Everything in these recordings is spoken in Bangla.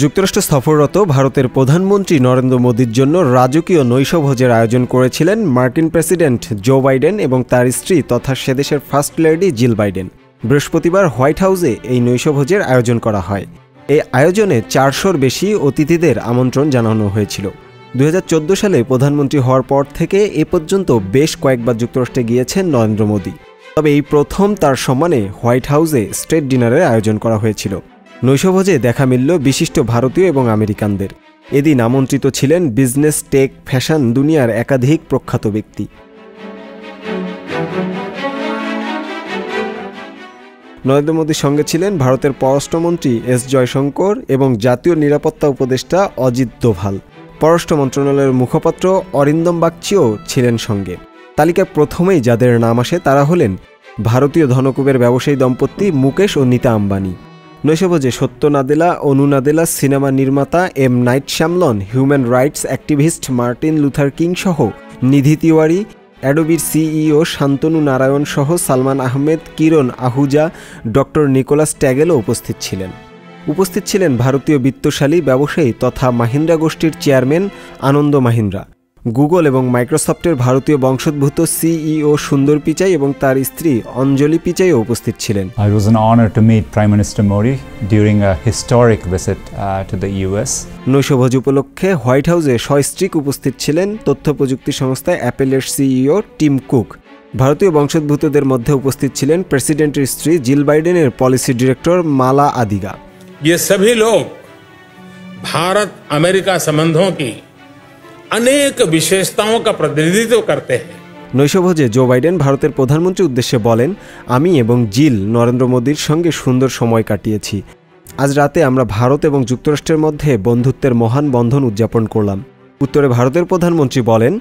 যুক্তরাষ্ট্র সফররত ভারতের প্রধানমন্ত্রী নরেন্দ্র মোদির জন্য রাজকীয় নৈশভোজের আয়োজন করেছিলেন মার্কিন প্রেসিডেন্ট জো বাইডেন এবং তার স্ত্রী তথা সেদেশের ফার্স্ট লেডি জিল বাইডেন। বৃহস্পতিবার হোয়াইট হাউসে এই নৈশভোজের আয়োজন করা হয়। এই আয়োজনে 400-র বেশি অতিথিদের আমন্ত্রণ জানানো হয়েছিল। 2014 সালে প্রধানমন্ত্রী হওয়ার পর থেকে এ পর্যন্ত বেশ কয়েকবার যুক্তরাষ্ট্রে গিয়েছেন নরেন্দ্র মোদি। তবে এই প্রথম তার সম্মানে হোয়াইট হাউসে স্টেট ডিনারের আয়োজন করা হয়েছিল। নৈশভোজে দেখা মিলল বিশিষ্ট ভারতীয় এবং আমেরিকানদের। এদিন আমন্ত্রিত ছিলেন বিজনেস, টেক, ফ্যাশন দুনিয়ার একাধিক প্রখ্যাত ব্যক্তি। নরেন্দ্র মোদির সঙ্গে ছিলেন ভারতের পররাষ্ট্রমন্ত্রী এস জয়শঙ্কর এবং জাতীয় নিরাপত্তা উপদেষ্টা অজিত দোভাল। পররাষ্ট্র মন্ত্রণালয়ের মুখপাত্র অরিন্দম বাগচিও ছিলেন সঙ্গে। তালিকায় প্রথমেই যাদের নাম আসে তারা হলেন ভারতীয় ধনকুবের ব্যবসায়ী দম্পতি মুকেশ ও নীতা আম্বানি। নৈশভোজে সত্য নাদেলা, অনু নাদেলা, সিনেমা নির্মাতা M Night Shyamalan, human rights activist Martin Luther King সহ নিধি তিওয়ারি, অ্যাডোবির সিইও শান্তনু নারায়ণ সহ সালমান আহমেদ, কিরণ আহুজা, ডক্টর নিকোলাস ট্যাগেলও উপস্থিত ছিলেন ভারতীয় বিত্তশালী ব্যবসায়ী তথা মাহিন্দ্রা গোষ্ঠীর চেয়ারম্যান আনন্দ মাহিন্দ্রা। গুগল এবং মাইক্রোসফটের ভারতীয় বংশোদ্ভূত সিইও সুন্দর পিচাই এবং তার স্ত্রী অঞ্জলি পিচাইও উপস্থিত ছিলেন। It was an honor to meet Prime Minister Modi during a historic visit to the US. নৈশভোজ উপলক্ষে হোয়াইট হাউসে সস্ত্রীক উপস্থিত ছিলেন তথ্য প্রযুক্তি সংস্থা অ্যাপেলের সিইও টিম কুক। ভারতীয় বংশোদ্ভূতদের মধ্যে উপস্থিত ছিলেন প্রেসিডেন্টের স্ত্রী জিল বাইডেনের পলিসি ডিরেক্টর মালা আদিগা। ये सभी लोग भारत अमेरिका संबंधों की अनेक विशेषताओं का प्रतिनिधित्व करते हैं। নৈশভোজে জো বাইডেন ভারতের প্রধানমন্ত্রীর উদ্দেশ্যে বলেন, আমি এবং জিল নরেন্দ্র মোদির সঙ্গে সুন্দর সময় কাটিয়েছি। আজ রাতে আমরা ভারত এবং যুক্তরাষ্ট্রের মধ্যে বন্ধুত্বের মহান বন্ধন উদযাপন করলাম। উত্তরে ভারতের প্রধানমন্ত্রী বলেন,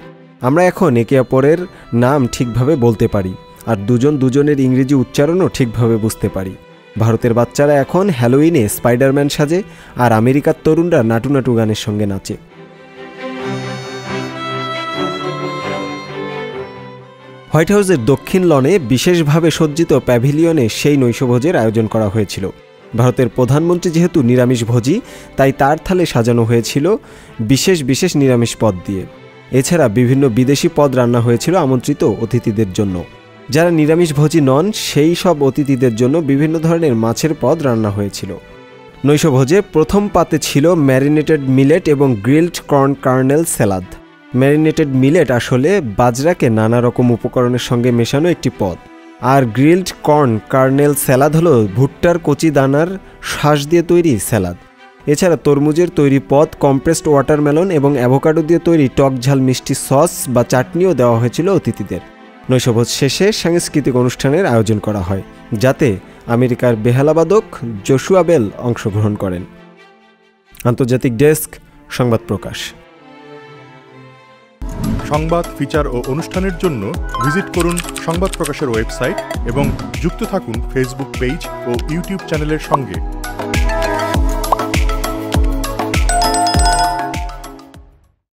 আমরা এখন একে অপরের নাম ঠিকভাবে বলতে পারি আর দুজনের ইংরেজি উচ্চারণও ঠিকভাবে বুঝতে পারি। ভারতের বাচ্চারা এখন হ্যালোইনে স্পাইডারম্যান সাজে আর আমেরিকার তরুণরা নাটু নাটু গানের সঙ্গে নাচে। হোয়াইট হাউসের দক্ষিণ লনে বিশেষভাবে সজ্জিত প্যাভিলিয়নে সেই নৈশভোজের আয়োজন করা হয়েছিল। ভারতের প্রধানমন্ত্রী যেহেতু নিরামিষভোজী, তাই তার থালে সাজানো হয়েছিল বিশেষ নিরামিষ পদ দিয়ে। এছাড়া বিভিন্ন বিদেশি পদ রান্না হয়েছিল আমন্ত্রিত অতিথিদের জন্য। যারা নিরামিষভোজী নন সেই সব অতিথিদের জন্য বিভিন্ন ধরনের মাছের পদ রান্না হয়েছিল। নৈশভোজে প্রথম পাতে ছিল ম্যারিনেটেড মিলেট এবং grilled corn kernel salad. Marinated millet আসলে বাজরাকে নানা রকম উপকরণের সঙ্গে মেশানো একটি পদ, আর গ্রিলড কর্ন কার্নেল স্যালাদ হলো ভুট্টার কচি দানার শাঁস দিয়ে তৈরি স্যালাদ। এছাড়া তরমুজের তৈরি পদ, কম্প্রেসড ওয়াটারমেলন এবং অ্যাভোকাডো দিয়ে তৈরি টক ঝাল মিষ্টি সস বা চাটনিও দেওয়া হয়েছিল অতিথিদের। নৈশভোজ শেষে সাংস্কৃতিক অনুষ্ঠানের আয়োজন করা হয়, যাতে আমেরিকার বেহালাবাদক জোশুয়া বেল অংশগ্রহণ করেন। আন্তর্জাতিক ডেস্ক, সংবাদ প্রকাশ। সংবাদ, ফিচার ও অনুষ্ঠানের জন্য ভিজিট করুন সংবাদ প্রকাশের ওয়েবসাইট এবং যুক্ত থাকুন ফেসবুক পেজ ও ইউটিউব চ্যানেলের সঙ্গে।